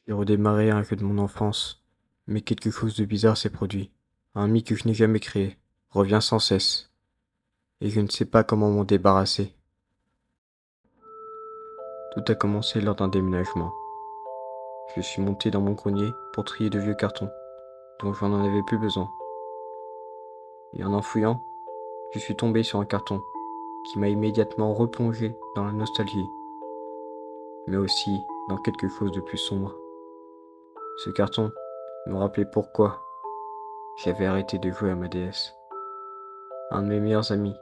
J'ai redémarré un jeu de mon enfance, mais quelque chose de bizarre s'est produit. Un mythe que je n'ai jamais créé revient sans cesse, et je ne sais pas comment m'en débarrasser. Tout a commencé lors d'un déménagement. Je suis monté dans mon grenier pour trier de vieux cartons, dont je n'en avais plus besoin. Et en fouillant, je suis tombé sur un carton qui m'a immédiatement replongé dans la nostalgie, mais aussi dans quelque chose de plus sombre. Ce carton me rappelait pourquoi j'avais arrêté de jouer à ma déesse. Un de mes meilleurs amis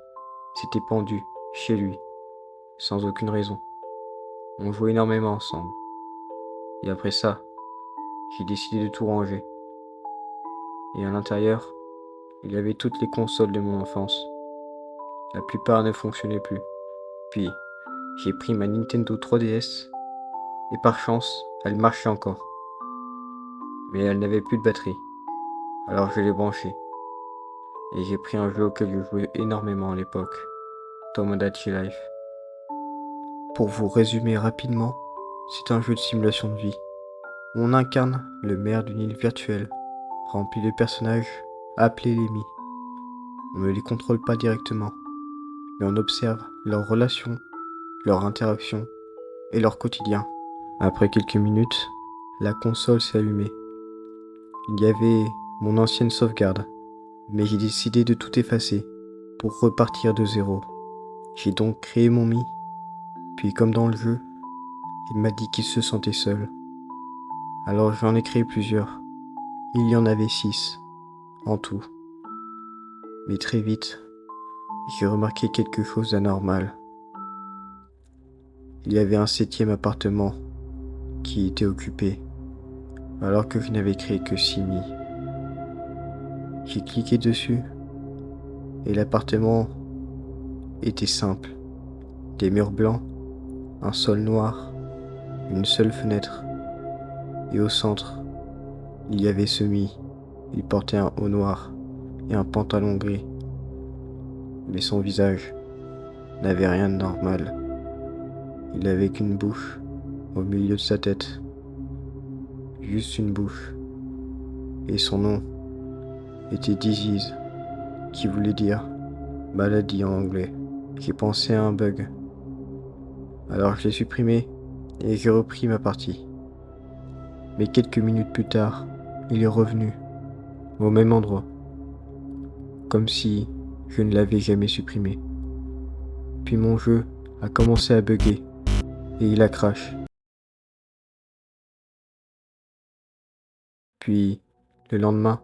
s'était pendu chez lui, sans aucune raison. On jouait énormément ensemble. Et après ça, j'ai décidé de tout ranger. Et à l'intérieur, il y avait toutes les consoles de mon enfance. La plupart ne fonctionnaient plus. Puis, j'ai pris ma Nintendo 3DS, et par chance, elle marchait encore. Mais elle n'avait plus de batterie. Alors je l'ai branchée. Et j'ai pris un jeu auquel je jouais énormément à l'époque, Tomodachi Life. Pour vous résumer rapidement, c'est un jeu de simulation de vie. On incarne le maire d'une île virtuelle, remplie de personnages appelés les Mi. On ne les contrôle pas directement, mais on observe leurs relations, leurs interactions et leur quotidien. Après quelques minutes, la console s'est allumée. Il y avait mon ancienne sauvegarde, mais j'ai décidé de tout effacer pour repartir de zéro. J'ai donc créé mon Mi, puis comme dans le jeu, il m'a dit qu'il se sentait seul. Alors j'en ai créé plusieurs. Il y en avait 6 en tout. Mais très vite, j'ai remarqué quelque chose d'anormal. Il y avait un 7e appartement qui était occupé, alors que je n'avais créé que 6 Mi. J'ai cliqué dessus, et l'appartement était simple. Des murs blancs, un sol noir, une seule fenêtre. Et au centre, il y avait ce Mi. Il portait un haut noir et un pantalon gris. Mais son visage n'avait rien de normal. Il n'avait qu'une bouche au milieu de sa tête. Juste une bouche. Et son nom était Disease, qui voulait dire maladie en anglais. J'ai pensé à un bug. Alors je l'ai supprimé et j'ai repris ma partie. Mais quelques minutes plus tard, il est revenu, au même endroit, comme si je ne l'avais jamais supprimé. Puis mon jeu a commencé à bugger et il a crash. Puis, le lendemain,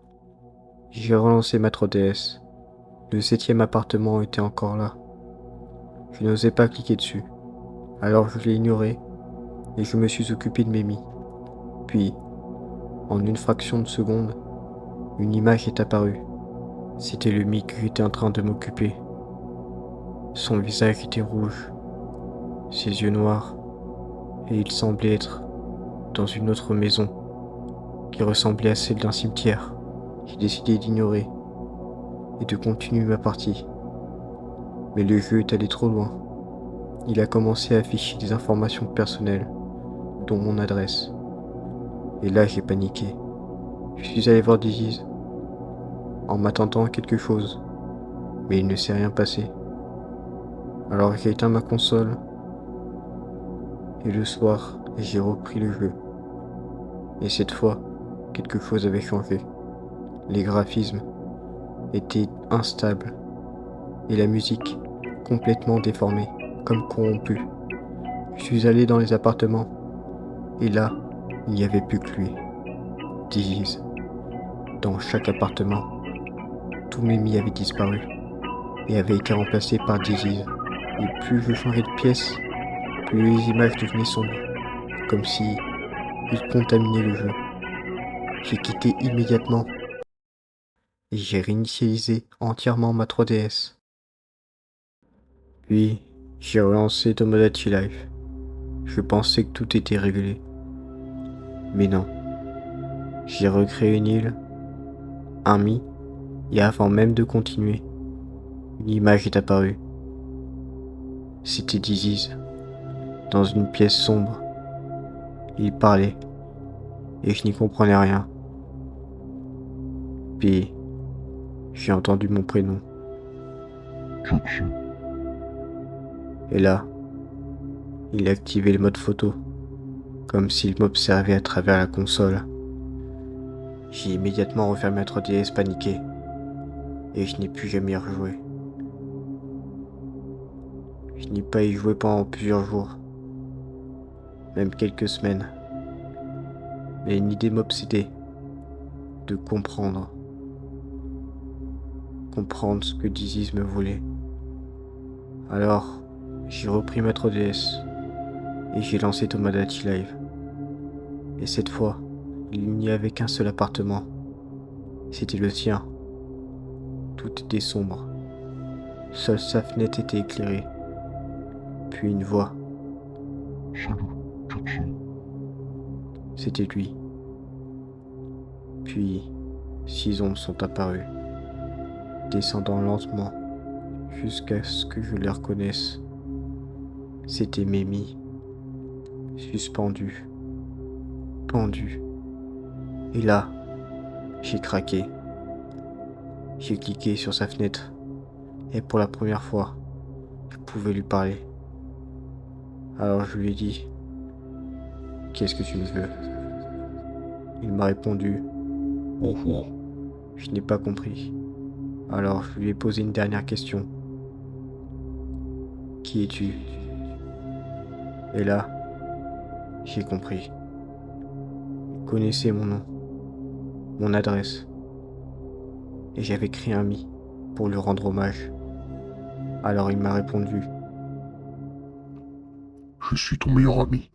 j'ai relancé ma 3DS. Le 7e appartement était encore là. Je n'osais pas cliquer dessus. Alors je l'ai ignoré et je me suis occupé de mes Mi. Puis, en une fraction de seconde, une image est apparue. C'était le Mi qui était en train de m'occuper. Son visage était rouge, ses yeux noirs, et il semblait être dans une autre maison qui ressemblait à celle d'un cimetière. J'ai décidé d'ignorer et de continuer ma partie. Mais le jeu est allé trop loin. Il a commencé à afficher des informations personnelles, dont mon adresse. Et là j'ai paniqué. Je suis allé voir Disease en m'attendant à quelque chose, mais il ne s'est rien passé. Alors j'ai éteint ma console et le soir j'ai repris le jeu. Et cette fois, quelque chose avait changé. Les graphismes étaient instables et la musique complètement déformée, comme corrompue. Je suis allé dans les appartements et là, il n'y avait plus que lui, Disease. Dans chaque appartement, tous mes Mi avaient disparu et avaient été remplacés par Disease. Et plus je changeais de pièce, plus les images devenaient sombres, comme si ils contaminaient le jeu. J'ai quitté immédiatement et j'ai réinitialisé entièrement ma 3DS. Puis, j'ai relancé Tomodachi Life. Je pensais que tout était réglé. Mais non. J'ai recréé une île, un Mi, et avant même de continuer, une image est apparue. C'était Disease, dans une pièce sombre. Il parlait, et je n'y comprenais rien. Puis, j'ai entendu mon prénom. Jackson. Et là, il a activé le mode photo, comme s'il m'observait à travers la console. J'ai immédiatement refermé notre DS paniqué, et je n'ai plus jamais y rejoué. Je n'ai pas y joué pendant plusieurs jours, même quelques semaines. Mais une idée m'obsédait, de comprendre. Comprendre ce que Dizzy me voulait. Alors, j'ai repris ma 3DS, et j'ai lancé Tomodachi Live. Et cette fois, il n'y avait qu'un seul appartement. C'était le sien. Tout était sombre. Seule sa fenêtre était éclairée. Puis une voix. Salut, Jackson. C'était lui. Puis, 6 ombres sont apparues, descendant lentement, jusqu'à ce que je les reconnaisse. C'était Mimi, suspendue, pendue. Et là, j'ai craqué. J'ai cliqué sur sa fenêtre, et pour la première fois, je pouvais lui parler. Alors je lui ai dit, qu'est-ce que tu me veux? Il m'a répondu, Au revoir. je n'ai pas compris. Alors je lui ai posé une dernière question. Qui es-tu? Et là, j'ai compris. Il connaissait mon nom, mon adresse, et j'avais créé un Mi pour lui rendre hommage. Alors il m'a répondu, Je suis ton meilleur ami.